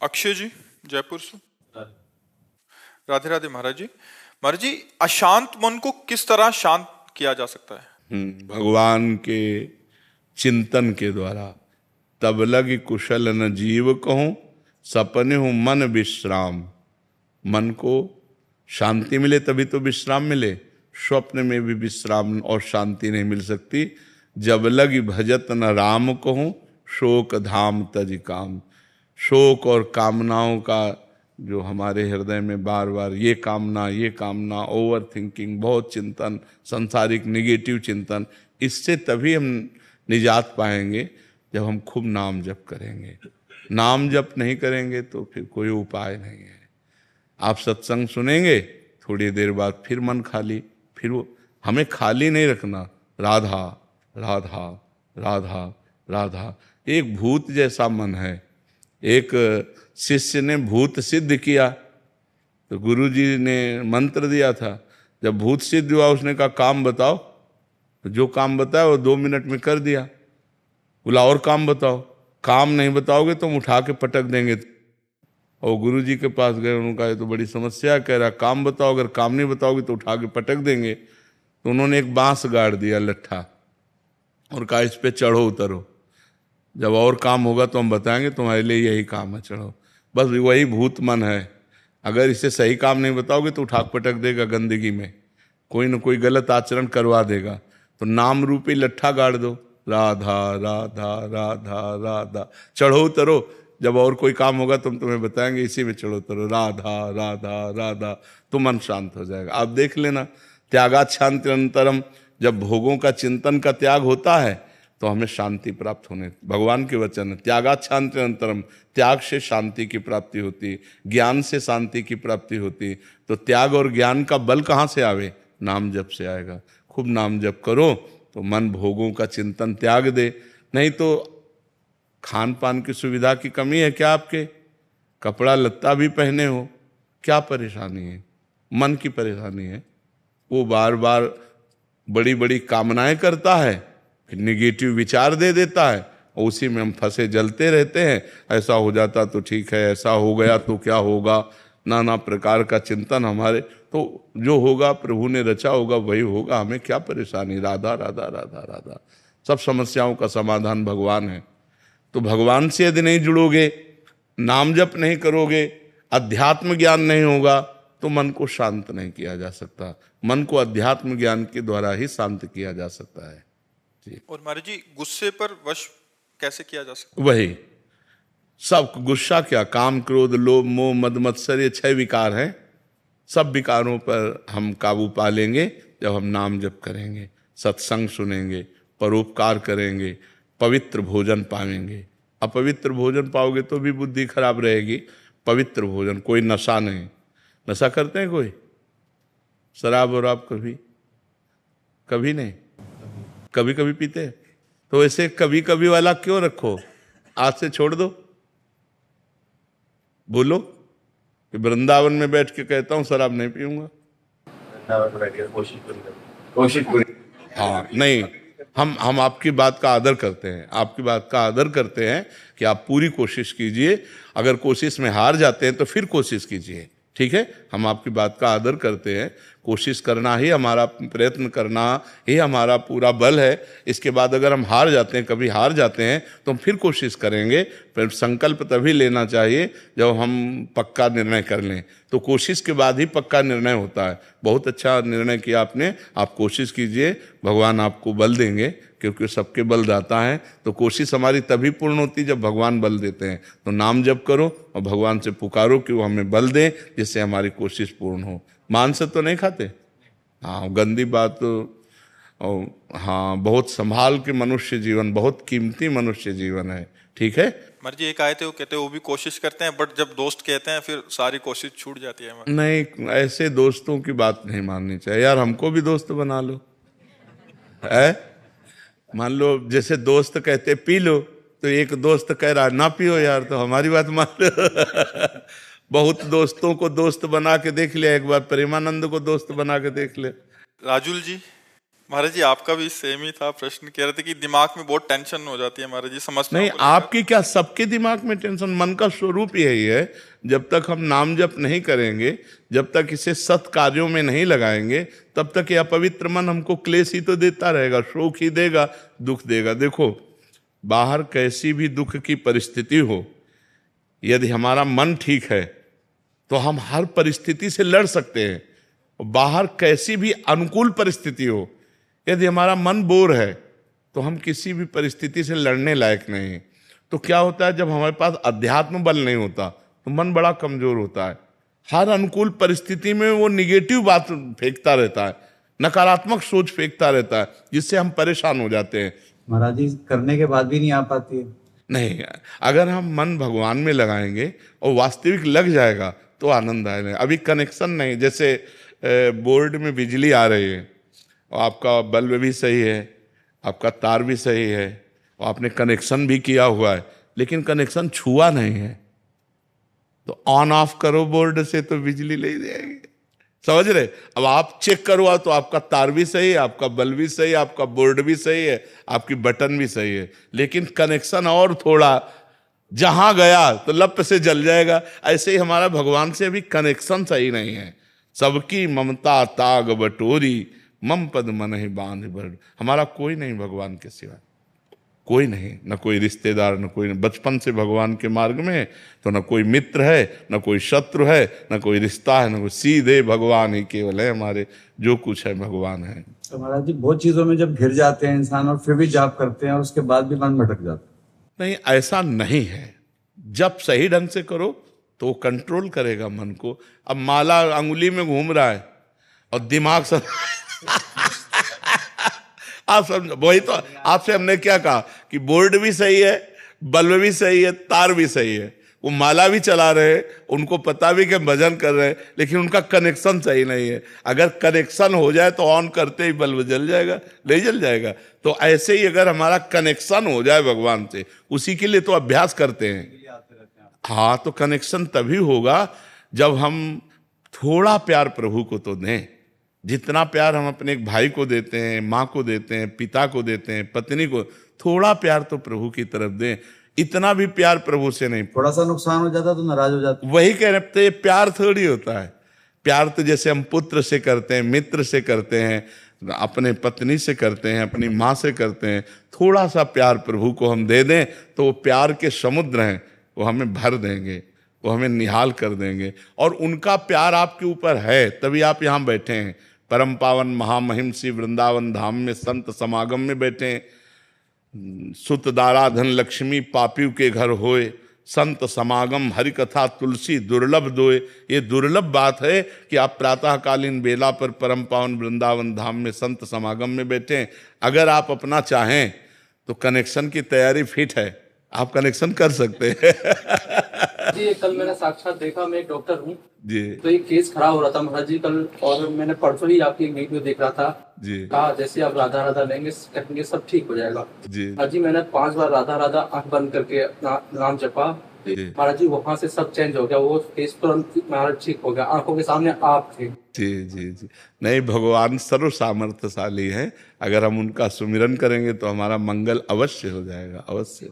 अक्षय जी, जयपुर से। राधे राधे महाराज जी। महाराज जी, अशांत मन को किस तरह शांत किया जा सकता है? भगवान के चिंतन के द्वारा। तब लगी कुशल न जीव कहूं, सपने हूं मन विश्राम। मन को शांति मिले तभी तो विश्राम मिले। स्वप्न में भी विश्राम और शांति नहीं मिल सकती। जब लगी भजत न राम कहूं, शोक धाम तज काम। शोक और कामनाओं का जो हमारे हृदय में बार बार ये कामना, ओवर थिंकिंग, बहुत चिंतन, संसारिक निगेटिव चिंतन, इससे तभी हम निजात पाएंगे जब हम खूब नाम जप करेंगे। नाम जप नहीं करेंगे तो फिर कोई उपाय नहीं है। आप सत्संग सुनेंगे, थोड़ी देर बाद फिर मन खाली, फिर वो हमें खाली नहीं रखना। राधा राधा राधा राधा। एक भूत जैसा मन है। एक शिष्य ने भूत सिद्ध किया तो गुरु जी ने मंत्र दिया था। जब भूत सिद्ध हुआ उसने कहा काम बताओ, तो जो काम बताया वो 2 मिनट में कर दिया। बोला और काम बताओ। काम नहीं बताओगे तो हम उठा के पटक देंगे। और गुरु जी के पास गए, उन्होंने कहा ये तो बड़ी समस्या, कह रहा काम बताओ, अगर काम नहीं बताओगे तो उठा के पटक देंगे। तो उन्होंने एक बांस गाड़ दिया लट्ठा और कहा इस पे चढ़ो उतरो, जब और काम होगा तो हम बताएंगे, तुम्हारे लिए यही काम है, चढ़ो। बस वही भूत मन है। अगर इसे सही काम नहीं बताओगे तो उठा पटक देगा गंदगी में, कोई न कोई गलत आचरण करवा देगा। तो नाम रूपी लट्ठा गाड़ दो, राधा राधा राधा राधा, चढ़ो उतरो, जब और कोई काम होगा तो हम तुम्हें बताएंगे, इसी में चढ़ो उतरो, राधा राधा राधा, तो मन शांत हो जाएगा। आप देख लेना, त्यागात शांति अंतरम। जब भोगों का चिंतन का त्याग होता है तो हमें शांति प्राप्त होने, भगवान के वचन है, त्यागात शांति अंतरम। त्याग से शांति की प्राप्ति होती, ज्ञान से शांति की प्राप्ति होती। तो त्याग और ज्ञान का बल कहाँ से आवे? नाम जप से आएगा। खूब नाम जप करो तो मन भोगों का चिंतन त्याग दे। नहीं तो खान पान की सुविधा की कमी है क्या आपके? कपड़ा लत्ता भी पहने हो, क्या परेशानी है? मन की परेशानी है। वो बार बार बड़ी बड़ी कामनाएं करता है, फिर निगेटिव विचार दे देता है, और उसी में हम फंसे जलते रहते हैं। ऐसा हो जाता तो ठीक है, ऐसा हो गया तो क्या होगा, नाना प्रकार का चिंतन हमारे। तो जो होगा प्रभु ने रचा होगा वही होगा, हमें क्या परेशानी? राधा राधा राधा राधा। सब समस्याओं का समाधान भगवान है। तो भगवान से यदि नहीं जुड़ोगे, नाम जप नहीं करोगे, अध्यात्म ज्ञान नहीं होगा, तो मन को शांत नहीं किया जा सकता। मन को अध्यात्म ज्ञान के द्वारा ही शांत किया जा सकता है। और महाराज जी, गुस्से पर वश कैसे किया जा सकता वही सब गुस्सा क्या, काम क्रोध लोभ मोह मद मत्सर, ये 6 विकार हैं। सब विकारों पर हम काबू पा लेंगे जब हम नाम जप करेंगे, सत्संग सुनेंगे, परोपकार करेंगे, पवित्र भोजन पाएंगे। अपवित्र भोजन पाओगे तो भी बुद्धि खराब रहेगी। पवित्र भोजन, कोई नशा नहीं। नशा करते हैं कोई? शराब और आप कभी कभी नहीं, कभी कभी पीते हैं। तो ऐसे कभी कभी वाला क्यों रखो? आज से छोड़ दो। बोलो कि वृंदावन में बैठ के कहता हूं शराब नहीं पीऊंगा। हाँ नहीं, हम आपकी बात का आदर करते हैं, आपकी बात का आदर करते हैं कि आप पूरी कोशिश कीजिए। अगर कोशिश में हार जाते हैं तो फिर कोशिश कीजिए, ठीक है? हम आपकी बात का आदर करते हैं। कोशिश करना ही हमारा, प्रयत्न करना ही हमारा पूरा बल है। इसके बाद अगर हम हार जाते हैं, कभी हार जाते हैं, तो हम फिर कोशिश करेंगे। फिर संकल्प तभी लेना चाहिए जब हम पक्का निर्णय कर लें। तो कोशिश के बाद ही पक्का निर्णय होता है। बहुत अच्छा निर्णय किया आपने, आप कोशिश कीजिए, भगवान आपको बल देंगे, क्योंकि सबके बलदाता है। तो कोशिश हमारी तभी पूर्ण होती जब भगवान बल देते हैं। तो नाम जप करो और भगवान से पुकारो कि वो हमें बल दें, जिससे हमारी कोशिश पूर्ण हो। मांस तो नहीं खाते? हाँ, गंदी बात। और हाँ, बहुत संभाल के मनुष्य जीवन, बहुत कीमती मनुष्य जीवन है, ठीक है? महाराज जी, एक आए थे, वो कहते हैं वो भी कोशिश करते हैं, बट जब दोस्त कहते हैं फिर सारी कोशिश छूट जाती है। नहीं, ऐसे दोस्तों की बात नहीं माननी चाहिए यार। हमको भी दोस्त बना लो, है? मान लो जैसे दोस्त कहते पी लो, तो एक दोस्त कह रहा ना पियो यार, तो हमारी बात मान लो। बहुत दोस्तों को दोस्त बना के देख लिया, एक बार प्रेमानंद को दोस्त बना के देख ले। राजुल जी, महाराज जी आपका भी सेम ही था प्रश्न, कह रहे थे कि दिमाग में बहुत टेंशन हो जाती है महाराज जी, समझते नहीं, आपकी क्या, सबके दिमाग में टेंशन। मन का स्वरूप यही है, जब तक हम नाम जप नहीं करेंगे, जब तक इसे सत् कार्यों में नहीं लगाएंगे, तब तक यह अपवित्र मन हमको क्लेश ही तो देता रहेगा, शोक ही देगा, दुख देगा। देखो, बाहर कैसी भी दुख की परिस्थिति हो, यदि हमारा मन ठीक है तो हम हर परिस्थिति से लड़ सकते हैं। बाहर कैसी भी अनुकूल परिस्थिति हो, यदि हमारा मन बोर है तो हम किसी भी परिस्थिति से लड़ने लायक नहीं हैं। तो क्या होता है, जब हमारे पास अध्यात्म बल नहीं होता तो मन बड़ा कमजोर होता है। हर अनुकूल परिस्थिति में वो निगेटिव बात फेंकता रहता है, नकारात्मक सोच फेंकता रहता है, जिससे हम परेशान हो जाते हैं। महाराज जी करने के बाद भी नहीं आ पाती है। नहीं, अगर हम मन भगवान में लगाएंगे और वास्तविक लग जाएगा तो आनंद आएगा। अभी कनेक्शन नहीं, जैसे बोर्ड में बिजली आ रही है और आपका बल्ब भी सही है, आपका तार भी सही है और आपने कनेक्शन भी किया हुआ है, लेकिन कनेक्शन छुआ नहीं है, तो ऑन ऑफ करो बोर्ड से तो बिजली ले जाएगी, समझ रहे। अब आप चेक करवा तो आपका तार भी सही है, आपका बल्ब भी सही है, आपका बोर्ड भी सही है, आपकी बटन भी सही है, लेकिन कनेक्शन और थोड़ा जहां गया तो लप से जल जाएगा। ऐसे ही हमारा भगवान से अभी कनेक्शन सही नहीं है। सबकी ममता ताग बटोरी, मम पद मन ही बांध बड़। हमारा कोई नहीं भगवान के सिवा, कोई नहीं, न कोई रिश्तेदार, न कोई, बचपन से भगवान के मार्ग में है तो न कोई मित्र है, न कोई शत्रु है, न कोई रिश्ता है, न कोई, सीधे भगवान ही केवल है हमारे, जो कुछ है भगवान है। तो महाराज जी बहुत चीजों में जब घिर जाते हैं इंसान और फिर भी जाप करते हैं और उसके बाद भी मन भटक जाता है। नहीं, ऐसा नहीं है। जब सही ढंग से करो तो कंट्रोल करेगा मन को। अब माला अंगुली में घूम रहा है और दिमाग सब आप समझ, वही तो आपसे हमने क्या कहा कि बोर्ड भी सही है, बल्ब भी सही है, तार भी सही है, वो माला भी चला रहे हैं, उनको पता भी कि भजन कर रहे हैं, लेकिन उनका कनेक्शन सही नहीं है। अगर कनेक्शन हो जाए तो ऑन करते ही बल्ब जल जाएगा, नहीं जल जाएगा। तो ऐसे ही अगर हमारा कनेक्शन हो जाए भगवान से, उसी के लिए तो अभ्यास करते हैं। हाँ, तो कनेक्शन तभी होगा जब हम थोड़ा प्यार प्रभु को तो दें। जितना प्यार हम अपने एक भाई को देते हैं, माँ को देते हैं, पिता को देते हैं, पत्नी को, थोड़ा प्यार तो प्रभु की तरफ दें। इतना भी प्यार प्रभु से नहीं। थोड़ा सा नुकसान हो जाता तो नाराज हो जाते। वही कह रहे थे, प्यार थोड़ी होता है। प्यार तो जैसे हम पुत्र से करते हैं, मित्र से करते हैं, अपने पत्नी से करते हैं, अपनी माँ से करते हैं। थोड़ा सा प्यार प्रभु को हम दे दें तो वो प्यार के समुद्र हैं, वो हमें भर देंगे, वो हमें निहाल कर देंगे। और उनका प्यार आपके ऊपर है, तभी आप यहाँ बैठे हैं। परम पावन महामहिम श्री वृंदावन धाम में संत समागम में बैठे हैं। सुत दारा धन लक्ष्मी पापियों के घर होए, संत समागम हरि कथा तुलसी दुर्लभ दोए। ये दुर्लभ बात है कि आप प्रातःकालीन बेला पर परम पावन वृंदावन धाम में संत समागम में बैठे हैं। अगर आप अपना चाहें तो कनेक्शन की तैयारी फिट है, आप कनेक्शन कर सकते हैं। जी, कल मैंने साक्षात देखा, मैं एक डॉक्टर हूँ जी। तो एक केस खड़ा हो रहा था महाराज जी कल, और मैंने परसों ही आपकी वीडियो देख रहा था जी। कहा जैसे आप राधा राधा लेंगे कहेंगे सब ठीक हो जाएगा। जी। महाराज जी मैंने 5 बार राधा राधा आंख बंद करके अपना नाम जपा, महाराज जी वहां से सब चेंज हो गया, वो केस तुरंत महाराज ठीक हो गया, आंखों के सामने आप थे। जी जी जी। नहीं, भगवान सर्व सामर्थ्यशाली है। अगर हम उनका सुमिरन करेंगे तो हमारा मंगल अवश्य हो जाएगा, अवश्य।